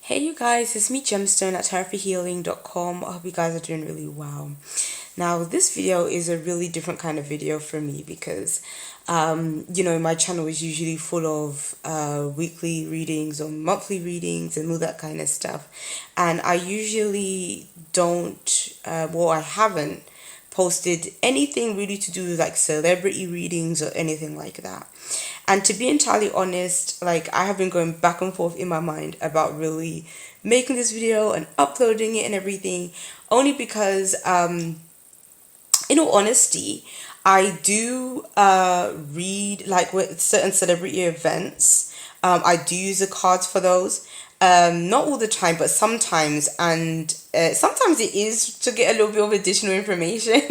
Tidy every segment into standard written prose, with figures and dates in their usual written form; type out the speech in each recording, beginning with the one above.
Hey you guys, it's me Gemstone at therapyhealing.com. I hope you guys are doing really well. Now this video is a really different kind of video for me because my channel is usually full of weekly readings or monthly readings and all that kind of stuff, and I usually don't I haven't posted anything really to do with like celebrity readings or anything like that. And to be entirely honest, like I have been going back and forth in my mind about really making this video and uploading it and everything, only because in all honesty, I do read like with certain celebrity events. I do use the cards for those. Not all the time, but sometimes, and sometimes it is to get a little bit of additional information,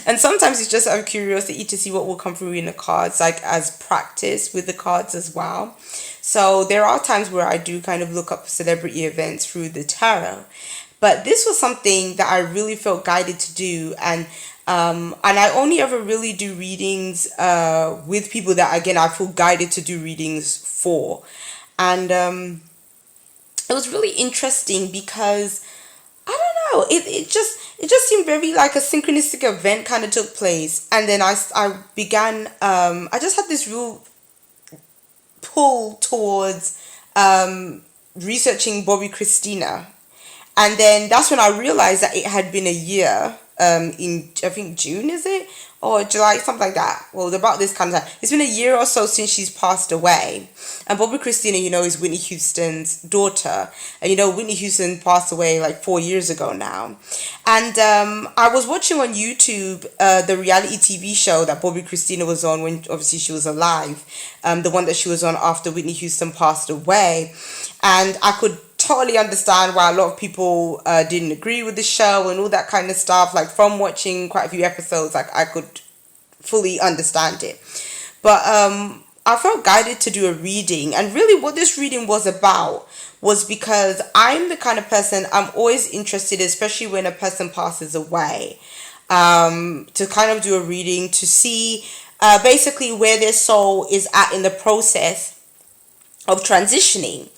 and sometimes it's just out of curiosity to see what will come through in the cards, like as practice with the cards as well. So there are times where I do kind of look up celebrity events through the tarot, but this was something that I really felt guided to do, and I only ever really do readings with people that again I feel guided to do readings for, and it was really interesting because I don't know, it just seemed very like a synchronistic event kind of took place, and then I began I just had this real pull towards researching Bobbi Kristina, and then that's when I realized that it had been a year, in I think June, is it, or July, something like that. Well, about this kind of time, it's been a year or so since she's passed away. And Bobbi Kristina, is Whitney Houston's daughter, and Whitney Houston passed away like 4 years ago now. And I was watching on YouTube the reality TV show that Bobbi Kristina was on when obviously she was alive, the one that she was on after Whitney Houston passed away, and I could totally understand why a lot of people didn't agree with the show and all that kind of stuff. Like from watching quite a few episodes, like I could fully understand it. But I felt guided to do a reading, and really what this reading was about was because I'm the kind of person, I'm always interested, especially when a person passes away, to kind of do a reading to see basically where their soul is at in the process of transitioning.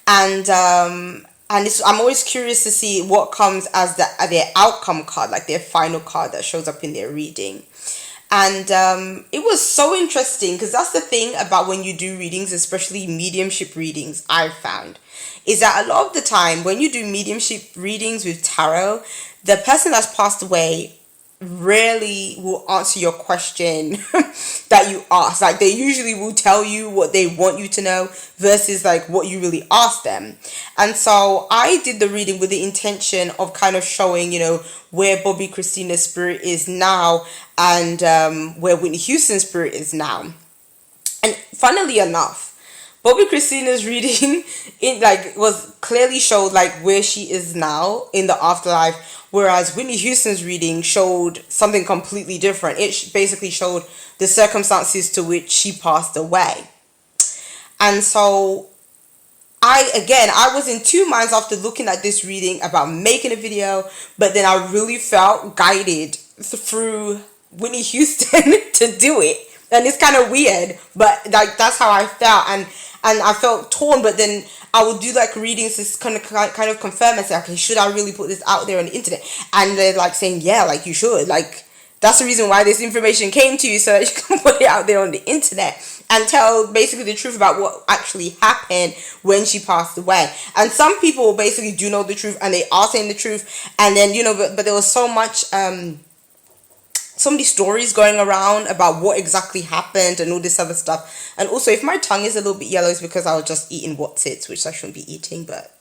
And I'm always curious to see what comes as their outcome card, like their final card that shows up in their reading. And it was so interesting because that's the thing about when you do readings, especially mediumship readings, I've found, is that a lot of the time when you do mediumship readings with tarot, the person that's passed away rarely will answer your question that you ask. Like they usually will tell you what they want you to know versus like what you really asked them. And so I did the reading with the intention of kind of showing where Bobbi Kristina's spirit is now, and where Whitney Houston's spirit is now. And funnily enough, Bobbi Kristina's reading was clearly showed like where she is now in the afterlife, whereas Whitney Houston's reading showed something completely different. It basically showed the circumstances to which she passed away. And so I was in two minds after looking at this reading about making a video, but then I really felt guided through Whitney Houston to do it. And it's kind of weird, but like that's how I felt, and I felt torn. But then I would do like readings to kind of confirm and say, okay, should I really put this out there on the internet? And they're like saying, yeah, like you should. Like that's the reason why this information came to you, so that you can put it out there on the internet and tell basically the truth about what actually happened when she passed away. And some people basically do know the truth, and they are saying the truth. And then but there was so much so many stories going around about what exactly happened and all this other stuff. And also, if my tongue is a little bit yellow, it's because I was just eating What's-Its, which I shouldn't be eating, but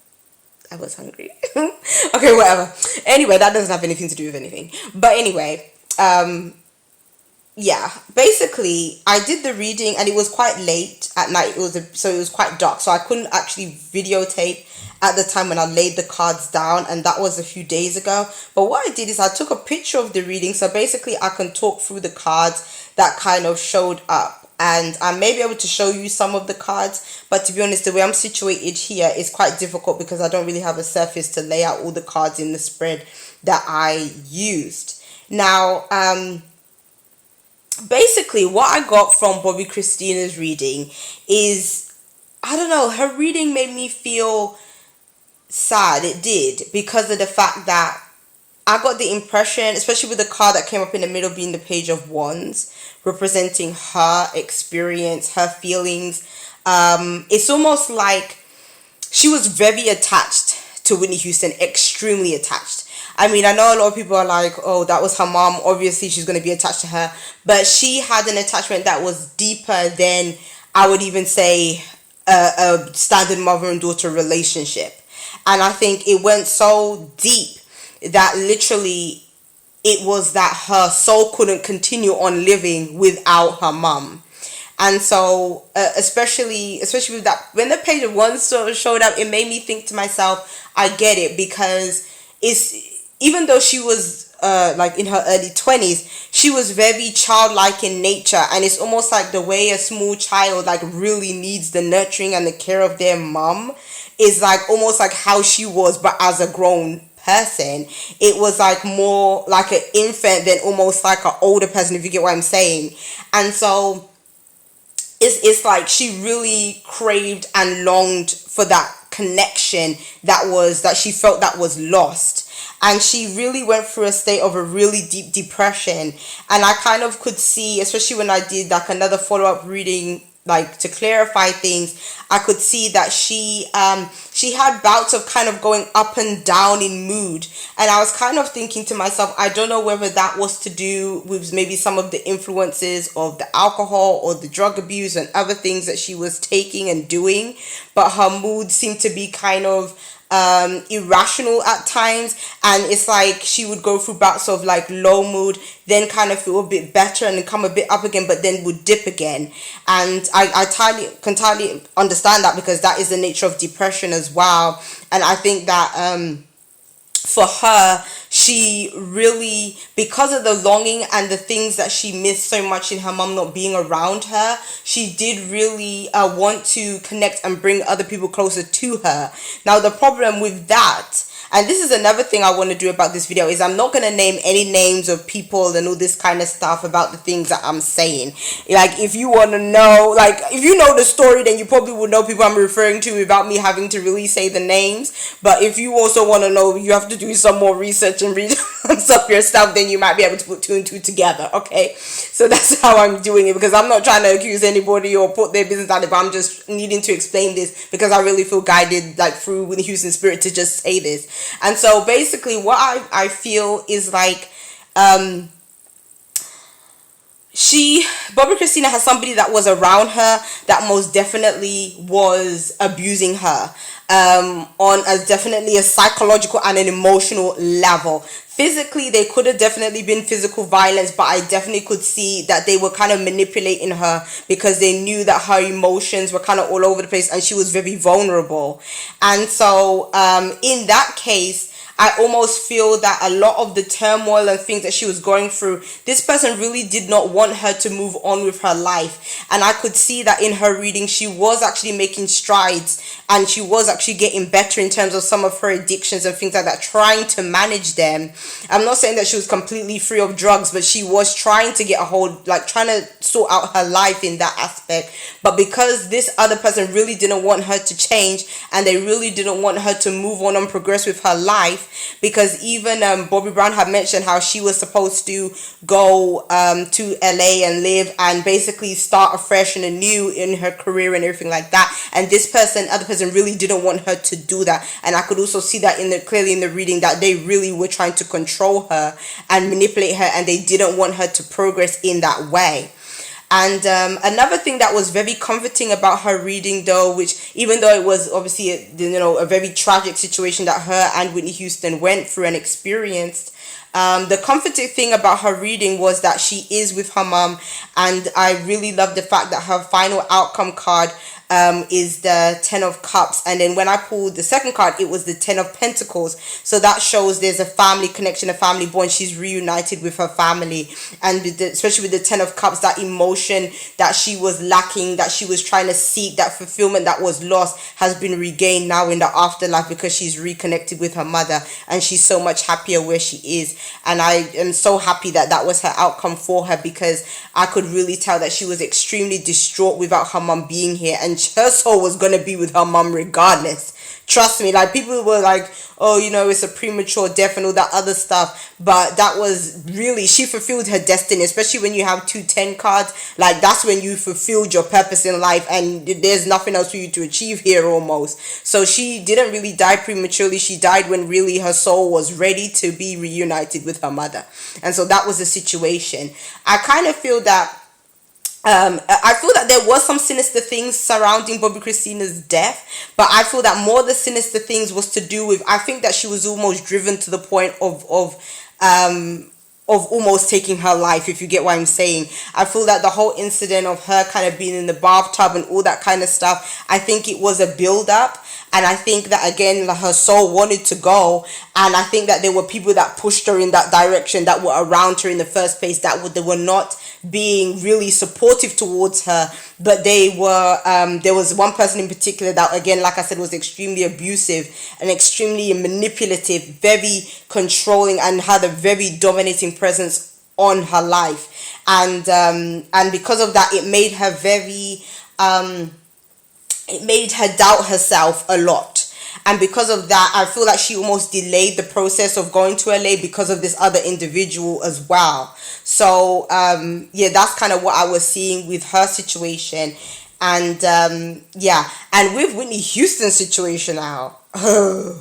I was hungry. Okay, whatever. Anyway, that doesn't have anything to do with anything. But anyway, yeah, basically I did the reading, and it was quite late at night. So it was quite dark, so I couldn't actually videotape at the time when I laid the cards down, and that was a few days ago. But what I did is I took a picture of the reading, so basically I can talk through the cards that kind of showed up, and I may be able to show you some of the cards. But to be honest, the way I'm situated here is quite difficult because I don't really have a surface to lay out all the cards in the spread that I used. Now basically what I got from Bobbi Kristina's reading is, I don't know, her reading made me feel sad. It did, because of the fact that I got the impression, especially with the card that came up in the middle being the Page of Wands, representing her experience, her feelings. It's almost like she was very attached to Whitney Houston, extremely attached. I mean, I know a lot of people are like, oh, that was her mom. Obviously, she's going to be attached to her. But she had an attachment that was deeper than, I would even say, a standard mother and daughter relationship. And I think it went so deep that literally it was that her soul couldn't continue on living without her mom. And so, especially with that, when the Page of Wands sort of showed up, it made me think to myself, I get it, because even though she was like in her early 20s, she was very childlike in nature, and it's almost like the way a small child like really needs the nurturing and the care of their mom is like almost like how she was, but as a grown person. It was like more like an infant than almost like an older person, if you get what I'm saying. And so it's like she really craved and longed for that connection that she felt that was lost. And she really went through a state of a really deep depression. And I kind of could see, especially when I did like another follow-up reading, like to clarify things, I could see that she had bouts of kind of going up and down in mood. And I was kind of thinking to myself, I don't know whether that was to do with maybe some of the influences of the alcohol or the drug abuse and other things that she was taking and doing, but her mood seemed to be kind of irrational at times. And it's like she would go through bouts of like low mood, then kind of feel a bit better and then come a bit up again, but then would dip again. And I can entirely understand that, because that is the nature of depression as well. And I think that for her, she really, because of the longing and the things that she missed so much in her mom not being around her, she did really want to connect and bring other people closer to her. Now, the problem with that, and this is another thing I want to do about this video, is I'm not going to name any names of people and all this kind of stuff about the things that I'm saying. Like, if you want to know, like, if you know the story, then you probably would know people I'm referring to without me having to really say the names. But if you also want to know, you have to do some more research and read up yourself, then you might be able to put two and two together, okay? So that's how I'm doing it, because I'm not trying to accuse anybody or put their business out there, but I'm just needing to explain this because I really feel guided, like, through Whitney Houston spirit to just say this. And so basically what I feel is like Bobbi Kristina has somebody that was around her that most definitely was abusing her on definitely a psychological and an emotional level. Physically, they could have definitely been physical violence, but I definitely could see that they were kind of manipulating her because they knew that her emotions were kind of all over the place and she was very vulnerable. And so in that case, I almost feel that a lot of the turmoil and things that she was going through, this person really did not want her to move on with her life. And I could see that in her reading, she was actually making strides and she was actually getting better in terms of some of her addictions and things like that, trying to manage them. I'm not saying that she was completely free of drugs, but she was trying to get a hold, like trying to sort out her life in that aspect. But because this other person really didn't want her to change and they really didn't want her to move on and progress with her life, because even Bobbi Brown had mentioned how she was supposed to go to LA and live and basically start afresh and anew in her career and everything like that. And this other person really didn't want her to do that. And I could also see that clearly in the reading, that they really were trying to control her and manipulate her, and they didn't want her to progress in that way. And another thing that was very comforting about her reading, though, which even though it was obviously a very tragic situation that her and Whitney Houston went through and experienced, the comforting thing about her reading was that she is with her mom. And I really love the fact that her final outcome card is the 10 of Cups, and then when I pulled the second card, it was the 10 of Pentacles. So that shows there's a family connection, a family bond. She's reunited with her family, and especially with the 10 of Cups, that emotion that she was lacking, that she was trying to seek, that fulfillment that was lost, has been regained now in the afterlife, because she's reconnected with her mother and she's so much happier where she is. And I am so happy that that was her outcome for her, because I could really tell that she was extremely distraught without her mom being here, and her soul was going to be with her mom regardless, Trust me, like people were like, oh, you know, it's a premature death and all that other stuff. But that was really, she fulfilled her destiny, especially when you have 210 cards. Like that's when you fulfilled your purpose in life and there's nothing else for you to achieve here almost. So she didn't really die prematurely. She died when really her soul was ready to be reunited with her mother. And so that was the situation. I kind of feel that I feel that there was some sinister things surrounding Bobbi Kristina's death, but I feel that more the sinister things was to do with, I think that she was almost driven to the point of almost taking her life, if you get what I'm saying. I feel that the whole incident of her kind of being in the bathtub and all that kind of stuff, I think it was a build up. And I think that again, like, her soul wanted to go, and I think that there were people that pushed her in that direction, that were around her in the first place, they were not being really supportive towards her, but they were. There was one person in particular that, again, like I said, was extremely abusive and extremely manipulative, very controlling, and had a very dominating presence on her life, and because of that, it made her very. It made her doubt herself a lot. And because of that, I feel like she almost delayed the process of going to LA because of this other individual as well. So, yeah, that's kind of what I was seeing with her situation. And, yeah. And with Whitney Houston's situation now, I'm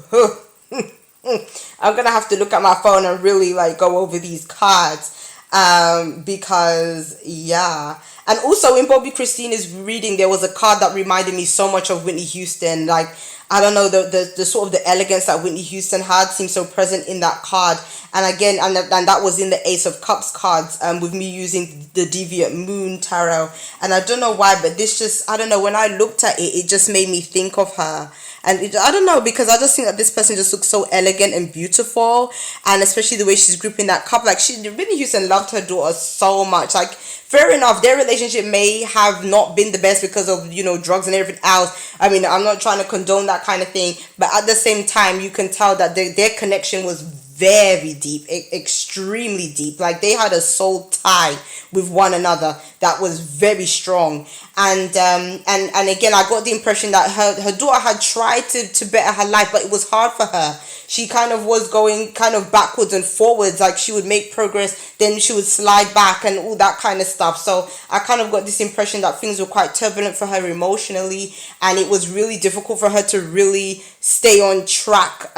going to have to look at my phone and really, like, go over these cards. Because, yeah. And also in Bobbi Kristina's reading, there was a card that reminded me so much of Whitney Houston. Like, I don't know, the sort of the elegance that Whitney Houston had seemed so present in that card. And again, and that was in the Ace of Cups cards, with me using the Deviant Moon Tarot. And I don't know why, but this just, I don't know, when I looked at it, it just made me think of her. And I don't know, because I just think that this person just looks so elegant and beautiful. And especially the way she's gripping that cup. Like, Whitney Houston loved her daughter so much. Like, fair enough, their relationship may have not been the best because of, you know, drugs and everything else. I mean, I'm not trying to condone that kind of thing. But at the same time, you can tell that their connection was very deep, extremely deep. Like, they had a soul tie with one another that was very strong. And again, I got the impression that her daughter had tried to better her life, but it was hard for her. She kind of was going kind of backwards and forwards. Like, she would make progress, then she would slide back and all that kind of stuff. So I kind of got this impression that things were quite turbulent for her emotionally, and it was really difficult for her to really stay on track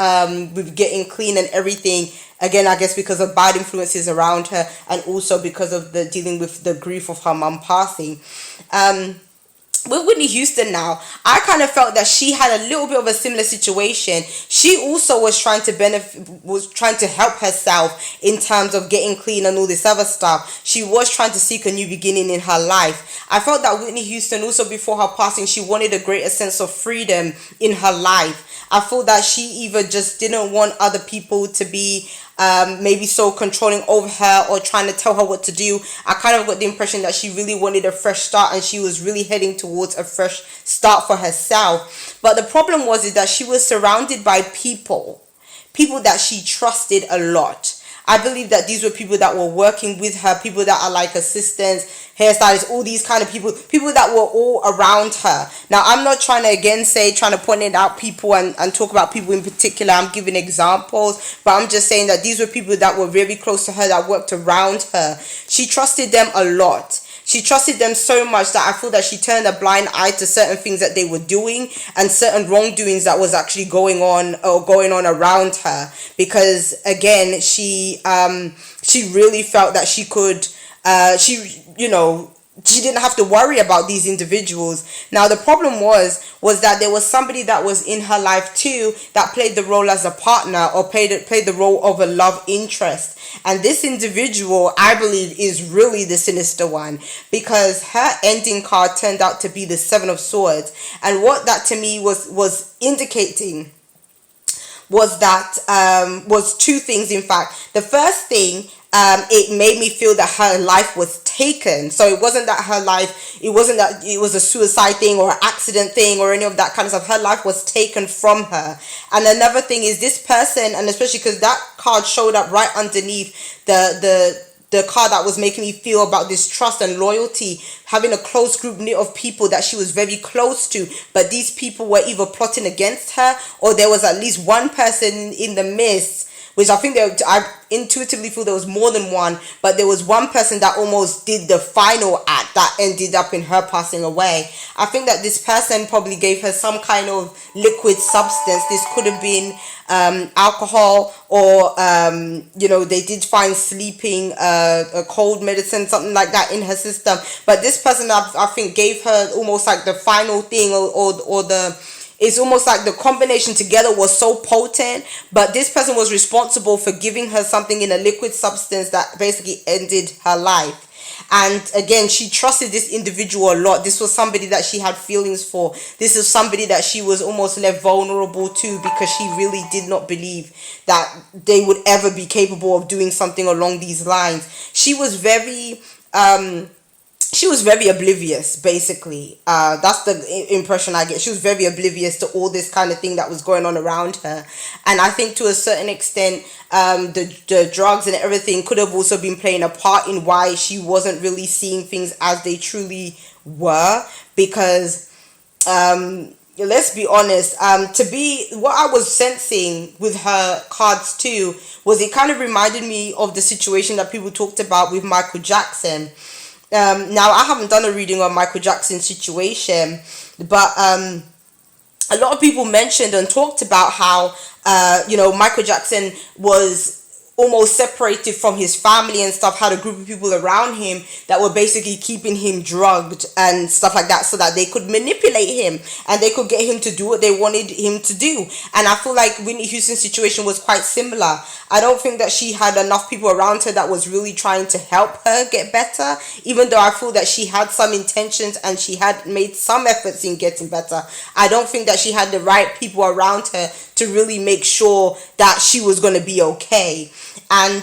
with getting clean and everything. Again, I guess because of bad influences around her, and also because of the dealing with the grief of her mum passing. With Whitney Houston now, I kind of felt that she had a little bit of a similar situation. She also was trying to help herself in terms of getting clean and all this other stuff. She was trying to seek a new beginning in her life. I felt that Whitney Houston, also before her passing, she wanted a greater sense of freedom in her life. I feel that she either just didn't want other people to be maybe so controlling over her or trying to tell her what to do. I kind of got the impression that she really wanted a fresh start, and she was really heading towards a fresh start for herself. But the problem was that she was surrounded by people that she trusted a lot. I believe that these were people that were working with her, people that are like assistants, hairstylists, all these kind of people that were all around her. Now, I'm not trying to point it out people and talk about people in particular. I'm giving examples, but I'm just saying that these were people that were very close to her, that worked around her. She trusted them a lot. She trusted them so much that I feel that she turned a blind eye to certain things that they were doing and certain wrongdoings that was actually going on around her. Because again, she really felt that she could, she didn't have to worry about these individuals. Now, the problem was that there was somebody that was in her life too that played the role as a partner, or played the role of a love interest. And this individual, I believe, is really the sinister one, because her ending card turned out to be the Seven of Swords. And what that to me was indicating was that was two things. In fact, the first thing, it made me feel that her life was taken. So it wasn't that it was a suicide thing or an accident thing or any of that kind of stuff. Her life was taken from her. And another thing is, this person, and especially because that card showed up right underneath the the card that was making me feel about this trust and loyalty, having a close group knit of people that she was very close to, but these people were either plotting against her, or there was at least one person in the midst, which I intuitively feel there was more than one, but there was one person that almost did the final act that ended up in her passing away. I think that this person probably gave her some kind of liquid substance. This could have been alcohol, or they did find sleeping, a cold medicine, something like that in her system. But this person, I think, gave her almost like the final thing, or the, it's almost like the combination together was so potent, but this person was responsible for giving her something in a liquid substance that basically ended her life. And again, she trusted this individual a lot. This was somebody that she had feelings for. This is somebody that she was almost left vulnerable to, because she really did not believe that they would ever be capable of doing something along these lines. She was very oblivious, basically. That's the impression I get. She was very oblivious to all this kind of thing that was going on around her. And I think to a certain extent, the drugs and everything could have also been playing a part in why she wasn't really seeing things as they truly were. Because, let's be honest, what I was sensing with her cards too, was it kind of reminded me of the situation that people talked about with Michael Jackson. Now, I haven't done a reading on Michael Jackson's situation, but a lot of people mentioned and talked about how Michael Jackson was almost separated from his family and stuff, had a group of people around him that were basically keeping him drugged and stuff like that, so that they could manipulate him and they could get him to do what they wanted him to do. And I feel like Whitney Houston's situation was quite similar. I don't think that she had enough people around her that was really trying to help her get better, even though I feel that she had some intentions and she had made some efforts in getting better. I don't think that she had the right people around her to really make sure that she was going to be okay. And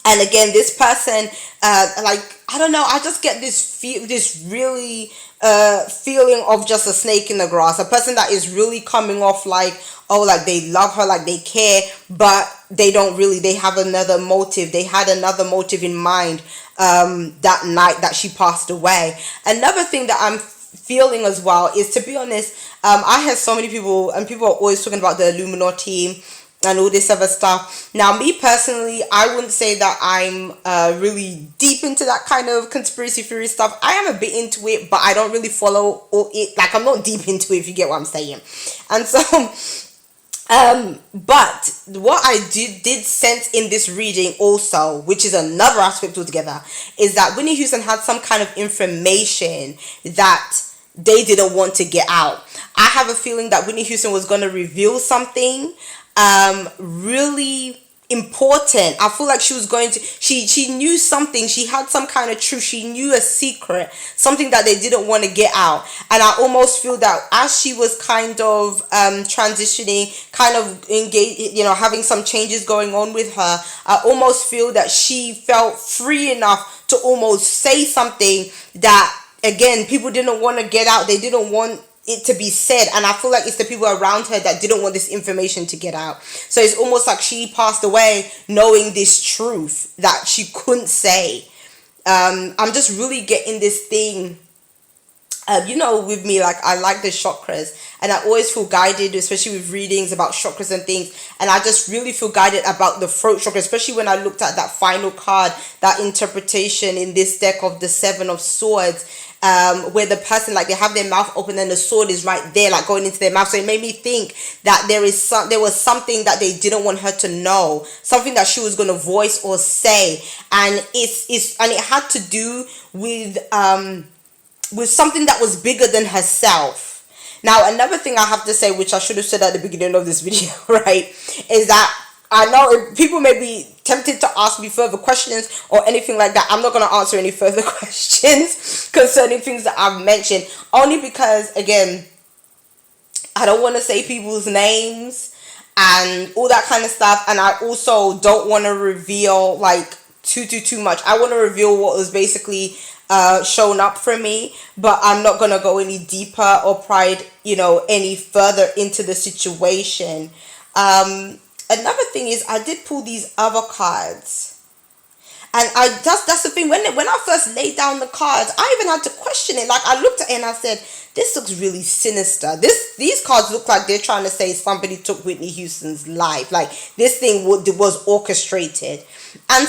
again, this person, I don't know, I just get this really feeling of just a snake in the grass. A person that is really coming off like, oh, like they love her, like they care, but they don't really, they have another motive. They had another motive in mind that night that she passed away. Another thing that I'm feeling as well is, to be honest, I had so many people, and people are always talking about the Illuminati and all this other stuff. Now, me personally, I wouldn't say that I'm really deep into that kind of conspiracy theory stuff. I am a bit into it, but I don't really follow it. Like, I'm not deep into it, if you get what I'm saying. And so, but what I did sense in this reading also, which is another aspect altogether, is that Whitney Houston had some kind of information that they didn't want to get out. I have a feeling that Whitney Houston was going to reveal something really important. I feel like she was going to, she knew something. She had some kind of truth. She knew a secret, something that they didn't want to get out. And I almost feel that as she was kind of transitioning, kind of engaged, having some changes going on with her, I almost feel that she felt free enough to almost say something that, again, people didn't want to get out. They didn't want it to be said, and I feel like it's the people around her that didn't want this information to get out. So it's almost like she passed away knowing this truth that she couldn't say. I'm just really getting this thing, with me, like, I like the chakras, and I always feel guided, especially with readings about chakras and things, and I just really feel guided about the throat chakra, especially when I looked at that final card, that interpretation in this deck of the Seven of Swords, where the person, like, they have their mouth open and the sword is right there, like, going into their mouth. So it made me think that there was something that they didn't want her to know, something that she was going to voice or say, and it had to do with something that was bigger than herself. Now, another thing I have to say, which I should have said at the beginning of this video, right, is that I know if people may be tempted to ask me further questions or anything like that, I'm not going to answer any further questions concerning things that I've mentioned, only because, again, I don't want to say people's names and all that kind of stuff, and I also don't want to reveal, like, too much. I want to reveal what was basically shown up for me, but I'm not going to go any deeper or pry, any further into the situation. Another thing is, I did pull these other cards, And that's the thing. When I first laid down the cards, I even had to question it. Like, I looked at it and I said, this looks really sinister. These cards look like they're trying to say somebody took Whitney Houston's life. Like, this thing was orchestrated. And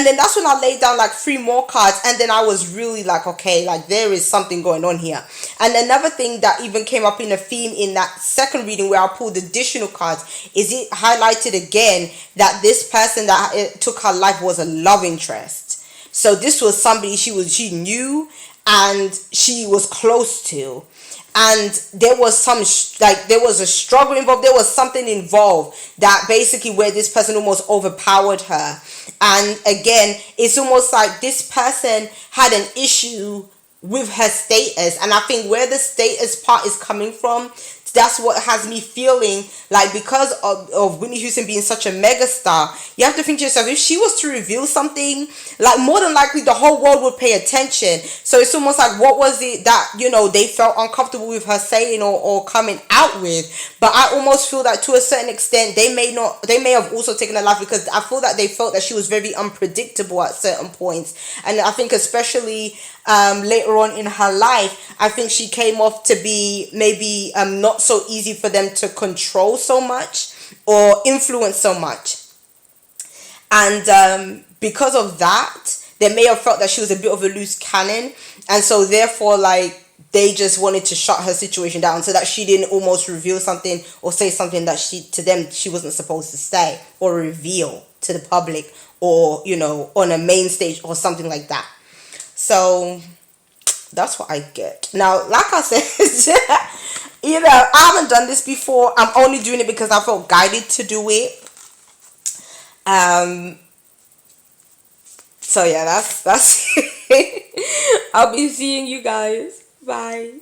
then that's when I laid down like 3 more cards, and then I was really like, okay, like there is something going on here. And another thing that even came up in a theme in that second reading where I pulled additional cards is it highlighted again that this person that took her life was a love interest. So this was somebody she knew and she was close to. And there was there was a struggle involved. There was something involved that basically where this person almost overpowered her. And again, it's almost like this person had an issue with her status. And I think where the status part is coming from, that's what has me feeling like, because of Whitney Houston being such a megastar, you have to think to yourself, if she was to reveal something, like more than likely the whole world would pay attention. So it's almost like, what was it that, they felt uncomfortable with her saying or coming out with? But I almost feel that to a certain extent, they may have also taken her life because I feel that they felt that she was very unpredictable at certain points. And I think especially later on in her life, I think she came off to be maybe not so easy for them to control so much or influence so much. And because of that, they may have felt that she was a bit of a loose cannon, and so therefore like they just wanted to shut her situation down so that she didn't almost reveal something or say something that she wasn't supposed to say or reveal to the public, or on a main stage or something like that. So that's what I get. Now, like I said, I haven't done this before. I'm only doing it because I felt guided to do it. So yeah, that's it. I'll be seeing you guys. Bye.